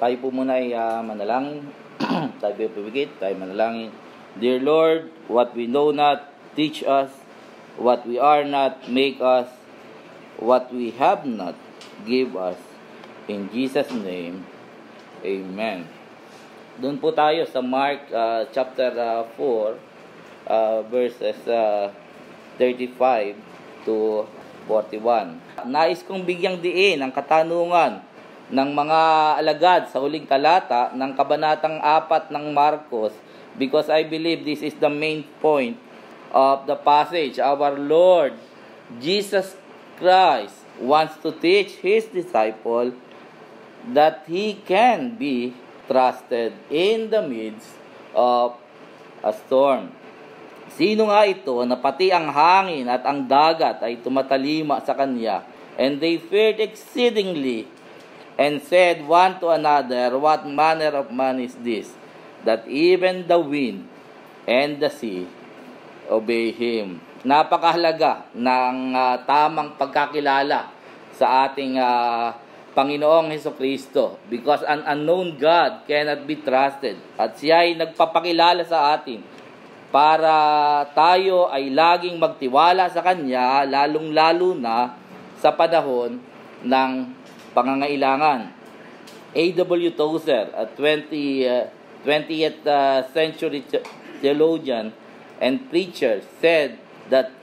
Tayo po muna ay manalangin. Tayo po pumikit, tayo manalangin. Dear Lord, what we know not, teach us. What we are not, make us. What we have not, give us. In Jesus' name, Amen. Doon po tayo sa Mark chapter 4, verses 35 to 41. Nais kong bigyang diin ang katanungan ng mga alagad sa huling talata ng kabanatang 4 ng Marcos, because I believe this is the main point of the passage. Our Lord Jesus Christ wants to teach His disciple that He can be trusted in the midst of a storm. Sino nga ito na pati ang hangin at ang dagat ay tumatalima sa Kanya? And they feared exceedingly, and said one to another, what manner of man is this, that even the wind and the sea obey Him. Napakahalaga ng tamang pagkakilala sa ating Panginoong Hesukristo, because an unknown God cannot be trusted. At Siya ay nagpapakilala sa atin para tayo ay laging magtiwala sa Kanya, lalong-lalo na sa panahon ng pangangailangan. A.W. Tozer, a 20th century theologian and preacher, said that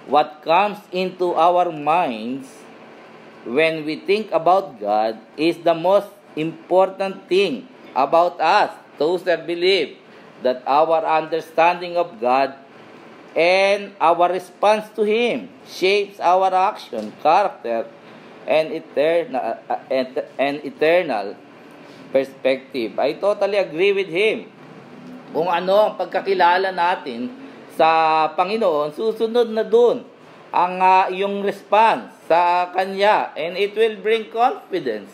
what comes into our minds when we think about God is the most important thing about us. Tozer believed that our understanding of God and our response to Him shapes our action, character, and eternal perspective. I totally agree with him. Kung ano ang pagkakilala natin sa Panginoon, susunod na dun ang iyong response sa Kanya, and it will bring confidence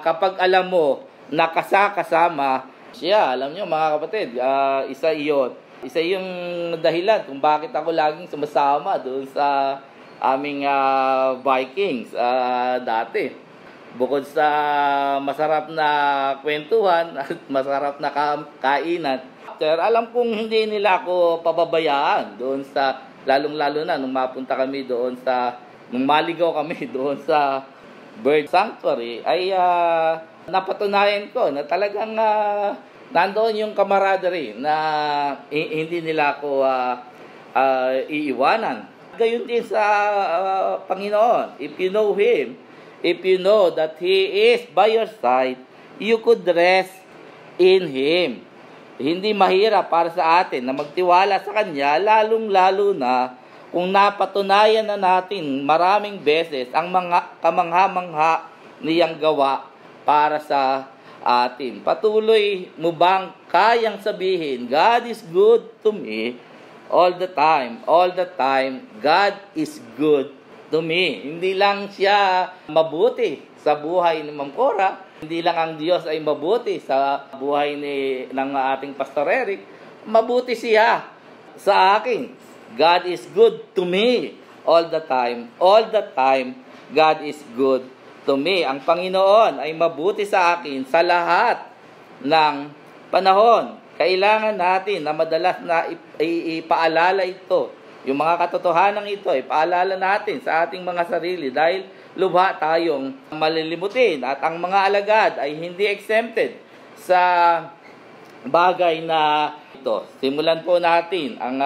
kapag alam mo na kasama siya. Alam niyo mga kapatid, isa yung dahilan kung bakit ako laging sumasama doon sa aming Vikings dati. Bukod sa masarap na kwentuhan at masarap na kainan, alam kong hindi nila ako pababayaan doon sa, lalong-lalo na nung mapunta kami doon sa, nung maligaw kami doon sa bird sanctuary, ay napatunayan ko na talagang nandoon yung camaraderie na hindi nila ako iiwanan. Gayon din sa Panginoon. If you know Him, if you know that He is by your side, you could rest in Him. Hindi mahirap para sa atin na magtiwala sa Kanya, lalong-lalo na kung napatunayan na natin maraming beses ang mga kamangha-mangha niyang gawa para sa atin. Patuloy mo bang kayang sabihin, God is good to me all the time, God is good to me. Hindi lang Siya mabuti sa buhay ni Ma'am Cora, hindi lang ang Diyos ay mabuti sa buhay ng ating Pastor Eric, mabuti Siya sa akin. God is good to me all the time, God is good to me. Ang Panginoon ay mabuti sa akin sa lahat ng panahon. Kailangan natin na madalas na ipaalala ito. Yung mga katotohanan ito, ipaalala natin sa ating mga sarili dahil lubha tayong malilimutin. At ang mga alagad ay hindi exempted sa bagay na ito. Simulan po natin ang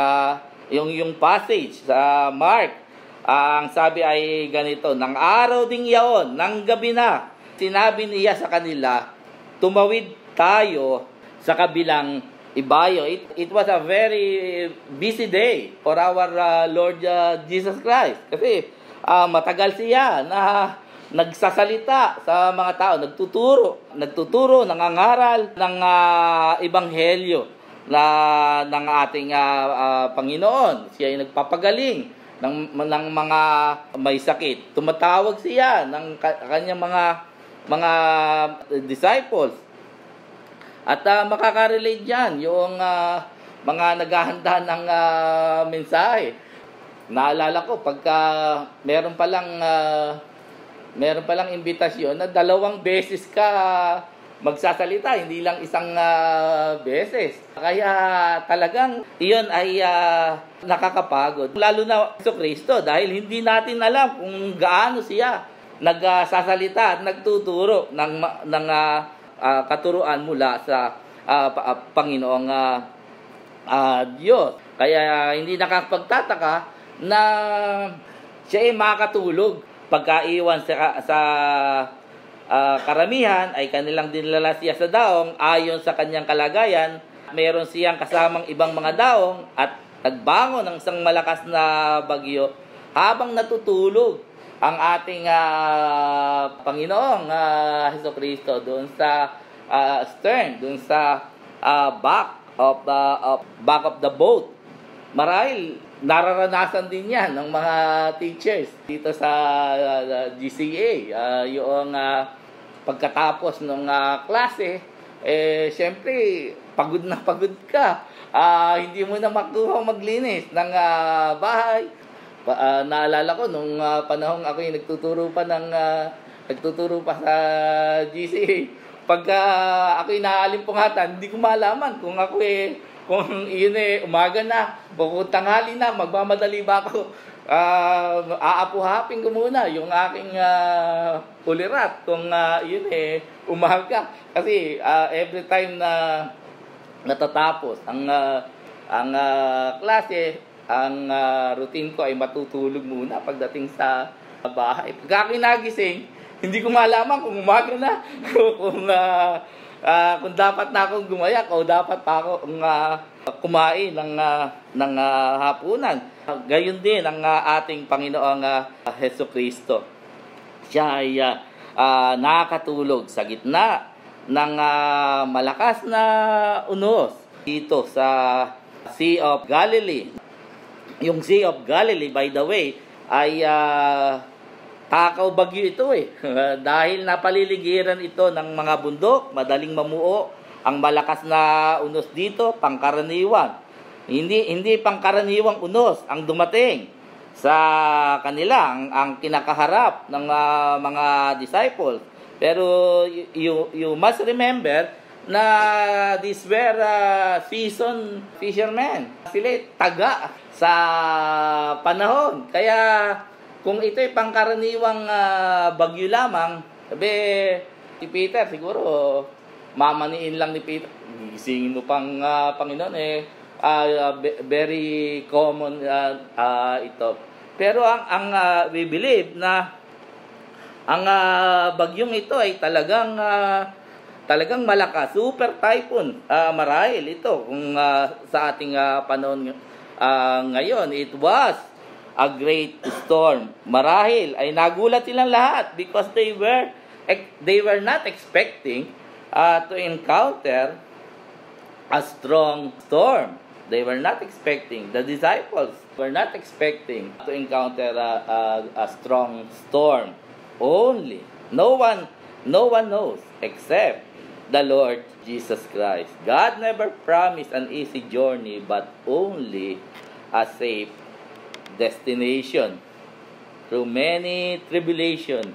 yung passage sa Mark. Ang sabi ay ganito, ng araw ding yaon, ng gabi na, sinabi niya sa kanila, tumawid tayo sa kabilang ibayo. It was a very busy day for our Lord Jesus Christ. Kasi matagal Siya na nagsasalita sa mga tao, nagtuturo, nangangaral ng ebanghelyo ng ating Panginoon. Siya ay nagpapagaling ng mga may sakit. Tumatawag Siya ng kanyang mga disciples. At makaka-relate dyan yung mga naghahanda ng mensahe. Naalala ko, pagka meron palang imbitasyon na 2 beses ka magsasalita, hindi lang isang beses. Kaya talagang iyon ay nakakapagod. Lalo na sa Kristo dahil hindi natin alam kung gaano siya nagsasalita at nagtuturo ng katuruan mula sa Panginoong Diyos. Kaya hindi nakakapagtataka na siya ay makakatulog pagkaiwan sa karamihan ay kanilang dinala siya sa daong ayon sa kanyang kalagayan. Meron siyang kasamang ibang mga daong at nagbangon ng isang malakas na bagyo habang natutulog ang ating Panginoong Hesukristo doon sa stern, doon sa back of the boat. Marahil nararanasan din yan ng mga teachers dito sa GCA. Yung pagkatapos ng klase, syempre, pagod na pagod ka. Hindi mo na makuha maglinis ng bahay. Naalala ko, nung panahong ako yung nagtuturo pa sa GCA, pagka ako'y naalimpungatan, hindi ko malaman kung kung iyon umaga na, kung tanghali na, magmamadali ba ako, aapuhapin ko muna yung aking ulirat kung iyon umaga. Kasi every time na natatapos ang klase, ang routine ko ay matutulog muna pagdating sa bahay. Pagka kinagising, hindi ko malaman kung umaga na, kung dapat na akong gumayak o dapat pa ako kumain ng hapunan. Gayon din ang ating Panginoong Hesukristo. Siya ay nakakatulog sa gitna ng malakas na unos dito sa Sea of Galilee. Yung Sea of Galilee, by the way, ay takaw bagyo ito dahil napaliligiran ito ng mga bundok, madaling mamuo. Ang malakas na unos dito, pangkaraniwan. Hindi pangkaraniwang unos ang dumating sa kanila, ang kinakaharap ng mga disciples. Pero you must remember na these were seasoned fishermen. Sila taga sa panahon. Kaya kung ito'y pangkaraniwang bagyo lamang, sabi, si Peter siguro, mamaniin lang ni Peter. Gisingin mo pang Panginoon very common ito. Pero ang we believe na ang bagyong ito ay talagang malakas, super typhoon. Marahil ito kung sa ating panahon ngayon, it was a great storm. Marahil ay nagulat silang lahat because they were not expecting to encounter a strong storm. They were not expecting, the disciples were not expecting to encounter a strong storm. Only no one knows except the Lord Jesus Christ. God never promised an easy journey but only a safe destination. Through many tribulations,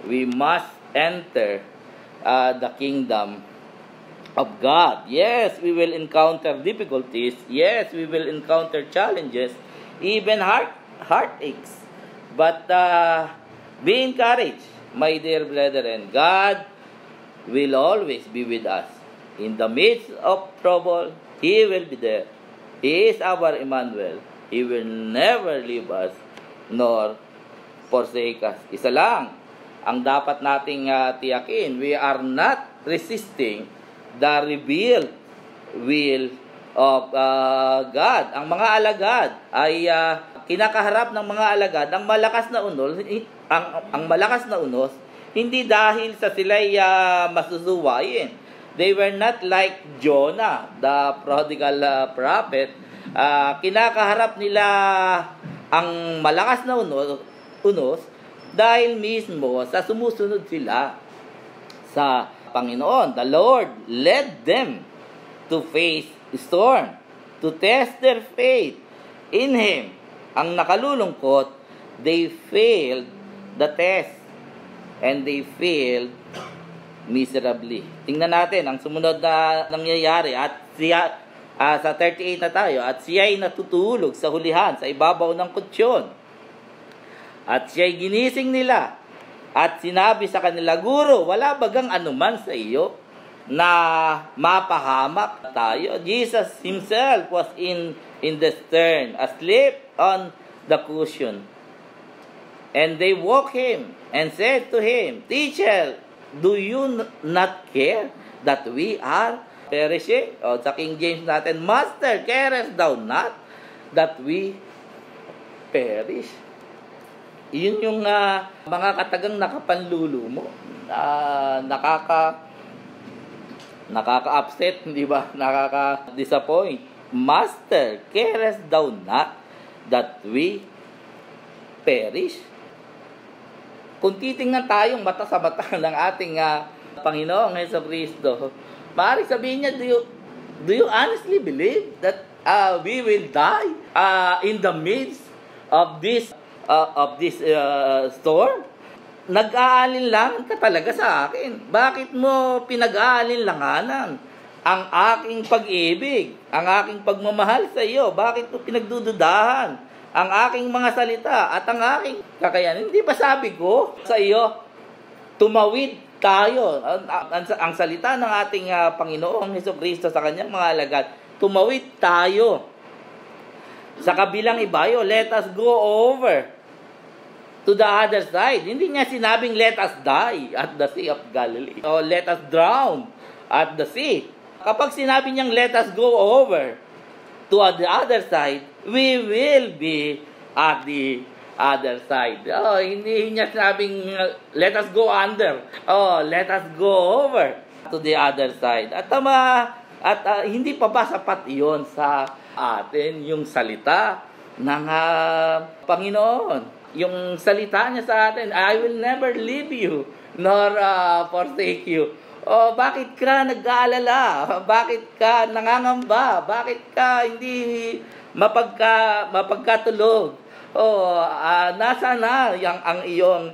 we must enter the kingdom of God. Yes, we will encounter difficulties. Yes, we will encounter challenges, even heartaches. But be encouraged, my dear brethren. God will always be with us. In the midst of trouble, He will be there. He is our Emmanuel. He will never leave us nor forsake us. Isa lang ang dapat nating tiyakin. We are not resisting the revealed will of God. Ang mga alagad ay kinakaharap ng mga alagad ang malakas na unos, ang malakas na unos, hindi dahil sa sila'y masusuwayin. They were not like Jonah, the prodigal prophet. Kinakaharap nila ang malakas na unos dahil mismo sa sumusunod sila sa Panginoon. The Lord led them to face storm, to test their faith in Him. Ang nakalulungkot, they failed the test and they failed miserably. Tingnan natin ang sumunod na nangyayari at siya sa 38 na tayo, at siya ay natutulog sa hulihan sa ibabaw ng kutsyon. At siya ay ginising nila at sinabi sa kanila, Guro, wala bagang anuman sa iyo na mapahamak tayo? Jesus himself was in the stern, asleep on the cushion. And they woke him and said to him, Teacher, do you not care that we are perishing? O sa King James natin, Master, carest thou not that we perish? Yun yung mga katagang nakapanlulo mo. Nakaka-upset, di ba? Nakaka-disappoint. Master, carest thou not that we perish? Kung titingnan tayong mata sa mata ng ating Panginoong Jesucristo, maaaring sabihin niya, do you honestly believe that we will die in the midst of this storm? Nag-aalinlangan ka talaga sa akin. Bakit mo pinag-aalinlanganan ang aking pag-ibig, ang aking pagmamahal sa iyo? Bakit mo pinagdududahan ang aking mga salita at ang aking kakayanan? Hindi ba sabi ko sa iyo, tumawid tayo? Ang salita ng ating Panginoong Jesucristo sa kanyang mga alagad, tumawid tayo sa kabilang ibayo. Let us go over to the other side. Hindi niya sinabing let us die at the Sea of Galilee o let us drown at the sea. Kapag sinabi niyang let us go over to the other side, we will be at the other side. Hindi niya sinabing let us go under. Let us go over to the other side. At hindi pa ba sapat iyon sa atin, yung salita ng Panginoon? Yung salita niya sa atin, I will never leave you nor forsake you. Bakit ka nag-aalala? Bakit ka nangangamba? Bakit ka hindi mapagkatulog? Nasa na ang iyong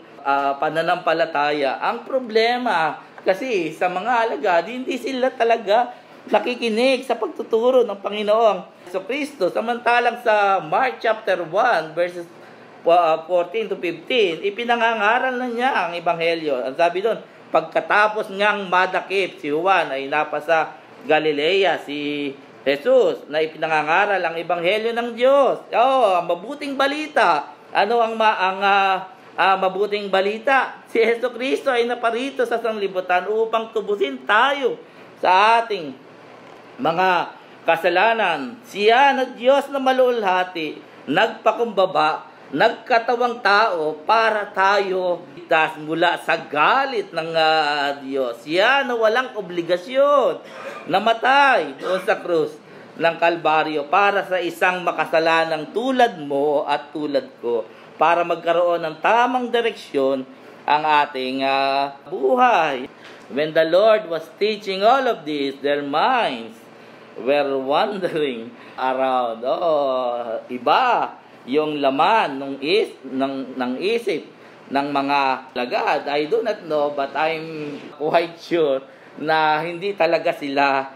pananampalataya? Ang problema kasi sa mga alagad, hindi sila talaga nakikinig sa pagtuturo ng Panginoong Jesucristo. Samantalang sa Mark chapter 1 verses 14 to 15, ipinangangaral na niya ang ebanghelyo. Ang sabi doon, pagkatapos ngang madakip si Juan ay napasa Galilea si Jesus na ipinangangaral ang ebanghelyo ng Diyos. Ang mabuting balita. Ano ang mabuting balita? Si Jesucristo ay naparito sa sanglibutan upang tubusin tayo sa ating mga kasalanan. Siya na Diyos na maluwalhati, nagpakumbaba, nagkatawang tao para tayo itas mula sa galit ng Diyos. Siya na walang obligasyon namatay doon sa krus ng Kalbaryo para sa isang makasalanang tulad mo at tulad ko, para magkaroon ng tamang direksyon ang ating buhay. When the Lord was teaching all of this, their minds were wandering around. Iba yung laman ng isip ng mga lagad. I do not know, but I'm quite sure na hindi talaga sila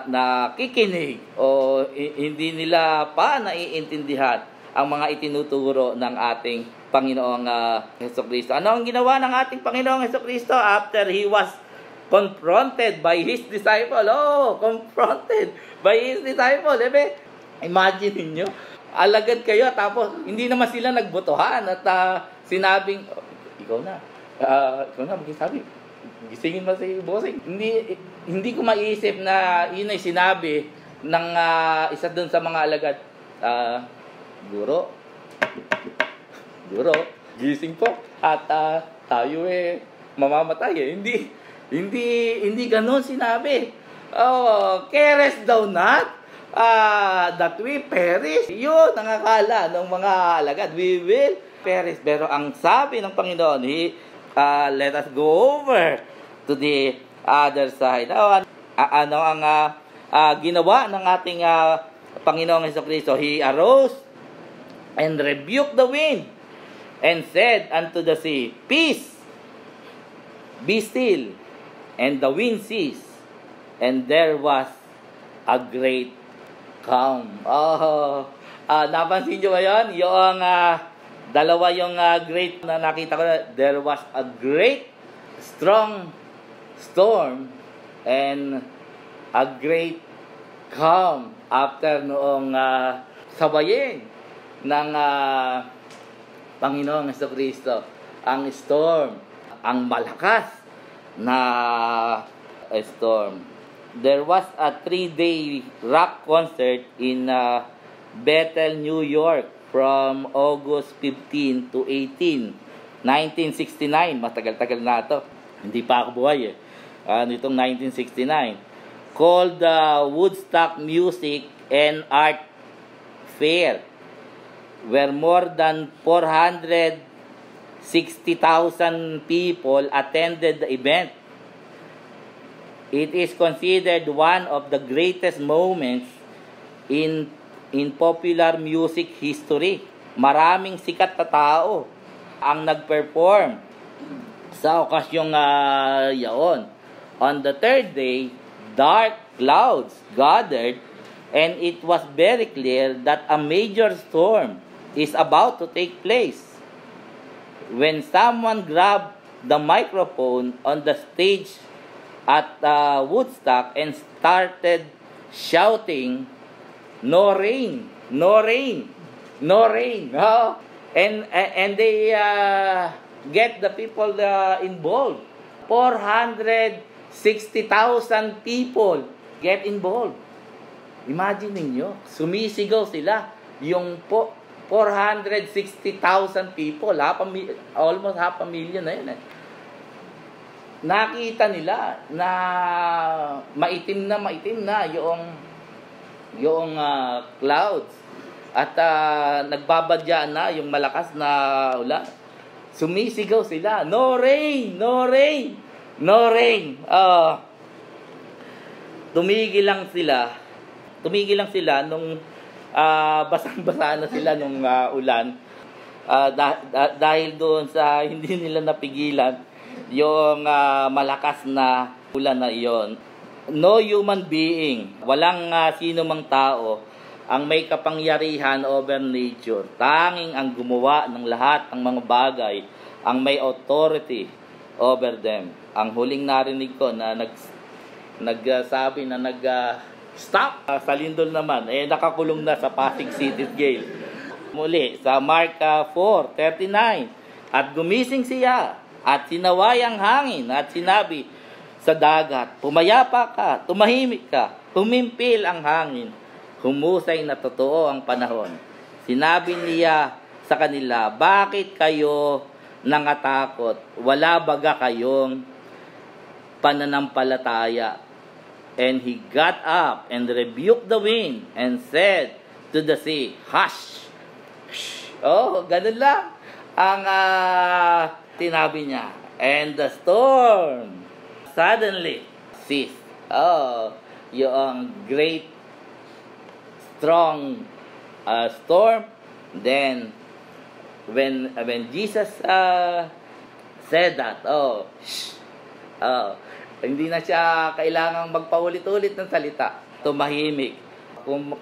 nakikinig o hindi nila pa naiintindihan ang mga itinuturo ng ating Panginoong Jesucristo. Ano ang ginawa ng ating Panginoong Jesucristo after He was confronted by His disciple? Confronted by His disciple. Imagine niyo, alagad kayo, tapos hindi naman sila nagbotohan at sinabing, ikaw na, magsasabi, gisingin mo si bossing. Hindi ko maiisip na yun ay sinabi ng isa dun sa mga alagad, Guro, gising po, at tayo mamamatay. Hindi ganun sinabi. Carest thou not that we perish? Yun ang akala ng mga alagad, we will perish. Pero ang sabi ng Panginoon, let us go over to the other side. Ano ang ginawa ng ating Panginoong Jesucristo? He arose and rebuked the wind and said unto the sea, Peace, be still. and the wind ceased, and there was a great calm. Oh, napansin nyo ba yun? Yung dalawa yung great na nakita ko. There was a great strong storm and a great calm after noong sabayin ng Panginoong Jesucristo ang storm, ang malakas na storm. There was a 3-day rock concert in Bethel, New York from August 15 to 18, 1969. Matagal-tagal na ito. Hindi pa ako buhay nitong 1969. Called the Woodstock Music and Art Fair, where more than 460,000 people attended the event. It is considered one of the greatest moments in popular music history. Maraming sikat na tao ang nag-perform sa okasyong yaon. On the third day, dark clouds gathered, and it was very clear that a major storm is about to take place. When someone grabbed the microphone on the stage at Woodstock and started shouting, "No rain, no rain, no rain." And they get the people involved. 460,000 people get involved. Imagine ninyo, sumisigaw sila. Yung 460,000 people, almost half a million na yun. Nakita nila na maitim na yung clouds at nagbabadyaan na yung malakas na ulan. Sumisigaw sila, "No rain, no rain, no rain." Tumigil lang sila nung basang-basa na sila nung ulan. Dahil doon sa hindi nila napigilan yung malakas na ulan na iyon. No human being, walang sino mang tao ang may kapangyarihan over nature. Tanging ang gumawa ng lahat ng mga bagay ang may authority over them. Ang huling narinig ko na nagsabi na stop sa lindol naman, nakakulong na sa Pasig City Jail. Muli, sa Mark 4:39, "At gumising siya at sinaway ang hangin at sinabi sa dagat, pumayapa ka, tumahimik ka, humimpil ang hangin. Humusay na totoo ang panahon. Sinabi niya sa kanila, bakit kayo nangatakot? Wala baga kayong pananampalataya?" And he got up and rebuked the wind and said to the sea, "Hush!" Oh, ganun lang ang tinabi niya. And the storm suddenly ceased. Oh, yung great strong storm. Then when Jesus said that, hindi na siya kailangang magpaulit-ulit ng salita. Tumahimik. Kung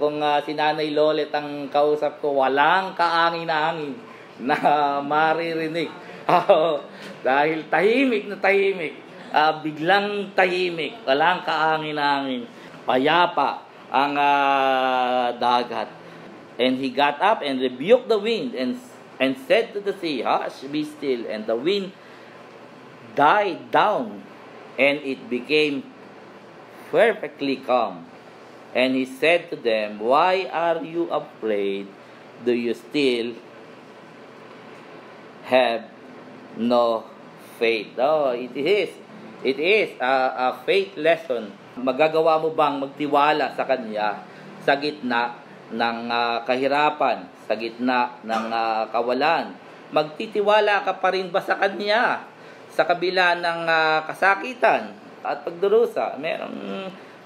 si Nanay Lolet ang kausap ko, walang kaangin-angin na maririnig. Dahil tahimik na tahimik. Biglang tahimik. Walang kaangin-angin. Payapa ang dagat. And he got up and rebuked the wind and said to the sea, "Hush, be still." And the wind died down, and it became perfectly calm. And he said to them, "Why are you afraid? Do you still have no faith?" Oh, it is a faith lesson. Magagawa mo bang magtiwala sa Kanya sa gitna ng kahirapan, sa gitna ng kawalan? Magtitiwala ka pa rin ba sa Kanya sa kabila ng kasakitan at pagdurusa?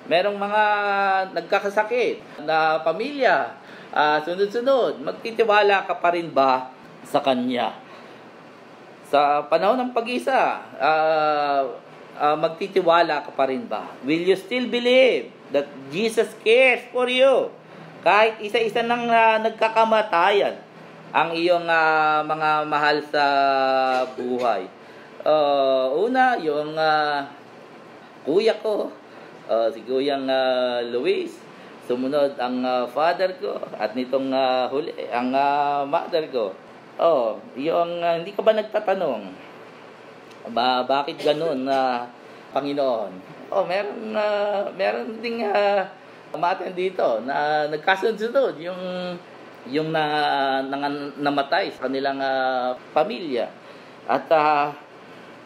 Merong mga nagkakasakit na pamilya, sunod-sunod. Magtitiwala ka pa rin ba sa Kanya? Sa panahon ng pag-isa, magtitiwala ka pa rin ba? Will you still believe that Jesus cares for you? Kahit isa-isa nang nagkakamatayan ang iyong mga mahal sa buhay. Una, yung kuya ko, si Kuyang Luis. Sumunod ang father ko, at nitong huli, ang mother ko. Yung hindi ka ba nagtatanong, bakit ganun Panginoon? Meron ding umaten dito na nagkasunod yung namatay sa kanilang pamilya. At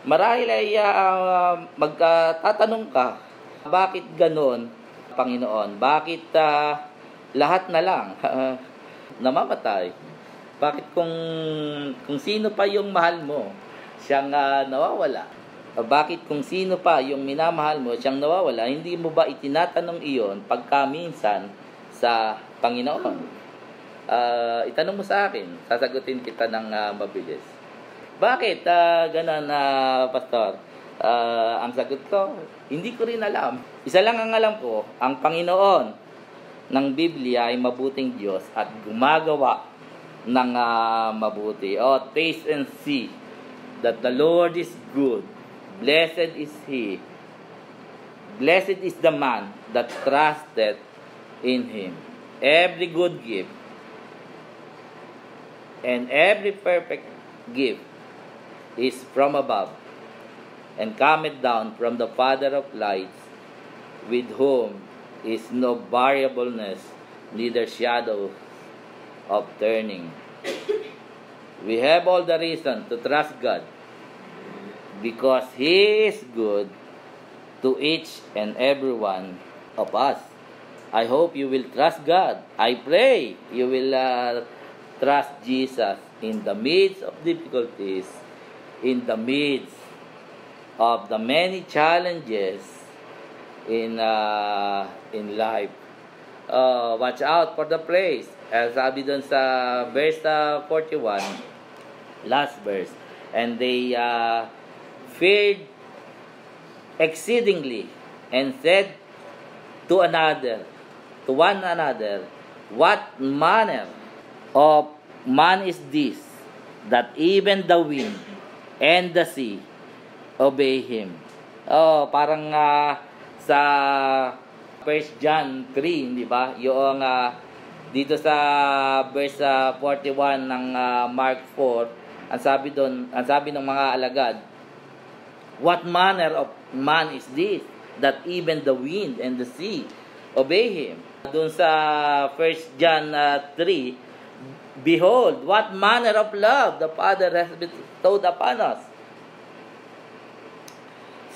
marahil ay magtatanong ka, bakit ganun, Panginoon? Bakit lahat na lang namamatay? Bakit kung sino pa yung mahal mo, siyang nawawala? Bakit kung sino pa yung minamahal mo, siyang nawawala? Hindi mo ba itinatanong iyon pagka minsan sa Panginoon? Itanong mo sa akin, sasagutin kita ng mabilis. Bakit ganun, Pastor? Ang sagot ko, hindi ko rin alam. Isa lang ang alam ko, ang Panginoon ng Biblia ay mabuting Diyos at gumagawa ng mabuti. Taste and see that the Lord is good. Blessed is He. Blessed is the man that trusted in Him. Every good gift and every perfect gift is from above, and cometh down from the Father of lights, with whom is no variableness, neither shadow of turning. We have all the reason to trust God, because He is good to each and every one of us. I hope you will trust God. I pray you will trust Jesus in the midst of difficulties, in the midst of the many challenges in life. Watch out for the place. Sabi dun sa verse 41, last verse. And they feared exceedingly and said to one another, what manner of man is this, that even the wind and the sea obey him? Parang sa 1 John 3, di ba? Yung dito sa verse 41 ng Mark 4, ang sabi ng mga alagad, what manner of man is this, that even the wind and the sea obey him? Doon sa 1 John 3, behold, what manner of love the Father has bestowed upon us.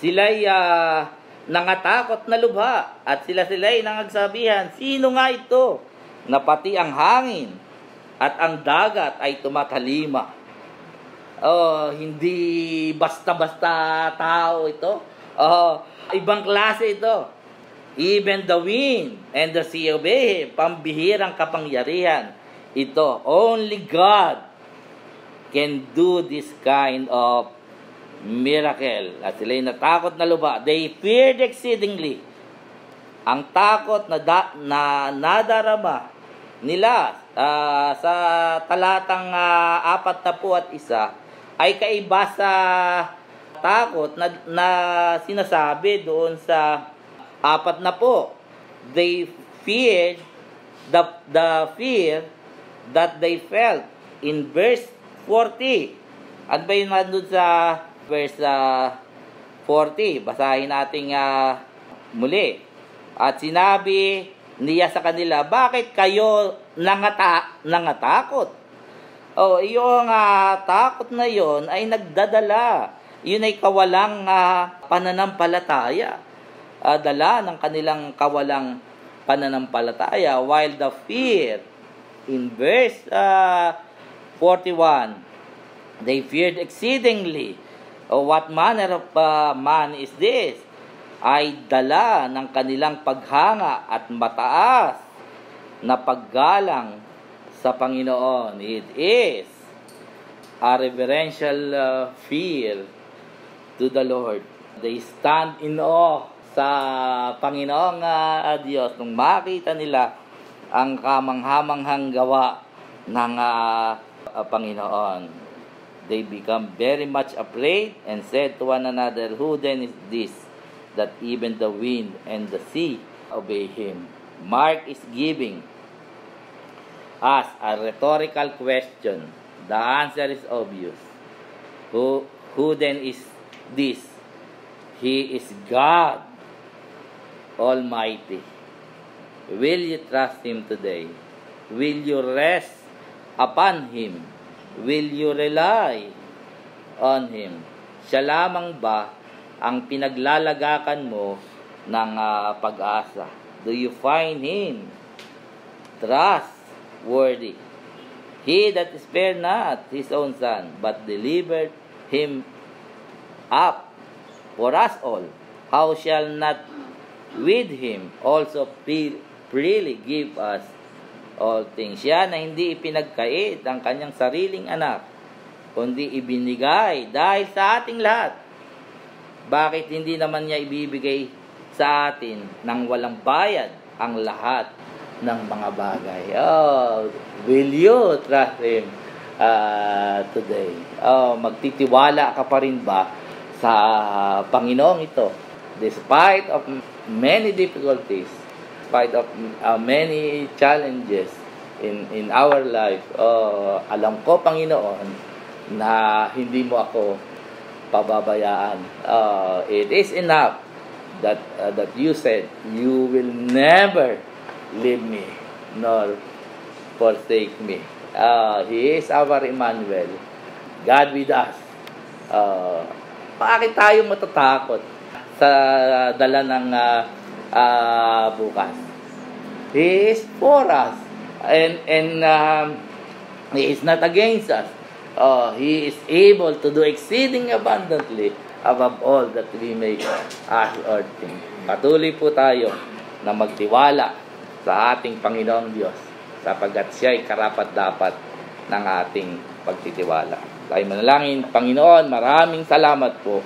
Sila'y nangatakot na lubha, at sila'y nangagsabihan, sino nga ito, na pati ang hangin at ang dagat ay tumatalima? Hindi basta-basta tao ito. Ibang klase ito. Even the wind and the sea obey him. Pambihirang kapangyarihan ito. Only God can do this kind of miracle. At sila'y natakot na lubha. They feared exceedingly. Ang takot na nadarama nila sa talatang 41 ay kaiba sa takot na sinasabi doon sa 40. They feared the fear that they felt in verse 40. At ba yun nandun sa verse 40? Basahin natin muli. At sinabi niya sa kanila, bakit kayo nangatakot? Yung takot na yon ay nagdadala. Yun ay kawalang pananampalataya. Dala ng kanilang kawalang pananampalataya. While the fear in verse 41, they feared exceedingly. What manner of man is this? Ay dala ng kanilang paghanga at mataas na paggalang sa Panginoon. It is a reverential fear to the Lord. They stand in awe sa Panginoong Diyos nung makita nila ang kamanghamanghang gawa ng Panginoon. They become very much afraid and said to one another, "Who then is this, that even the wind and the sea obey him?" Mark is giving us a rhetorical question. The answer is obvious. Who then is this? He is God Almighty. Will you trust Him today? Will you rest upon Him? Will you rely on Him? Siya lamang ba ang pinaglalagakan mo ng pag-asa? Do you find Him trustworthy? He that spared not His own Son, but delivered Him up for us all, how shall not with Him also freely give us all things? Siya na hindi ipinagkait ang kanyang sariling anak, kundi ibinigay dahil sa ating lahat. Bakit hindi naman niya ibibigay sa atin nang walang bayad ang lahat ng mga bagay? Will you trust Him today? Magtitiwala ka pa rin ba sa Panginoong ito? Despite of many difficulties, despite of many challenges in our life, alam ko, Panginoon, na hindi mo ako pababayaan. It is enough that you said, you will never leave me nor forsake me. He is our Emmanuel, God with us. Bakit tayo matatakot sa dala ng bukas? He is for us, and He is not against us. He is able to do exceeding abundantly above all that we may ask or think. Patuloy po tayo na magtiwala sa ating Panginoong Diyos, sapagkat siya ay karapat-dapat ng ating pagtitiwala. Tayo manalangin. Panginoon, maraming salamat po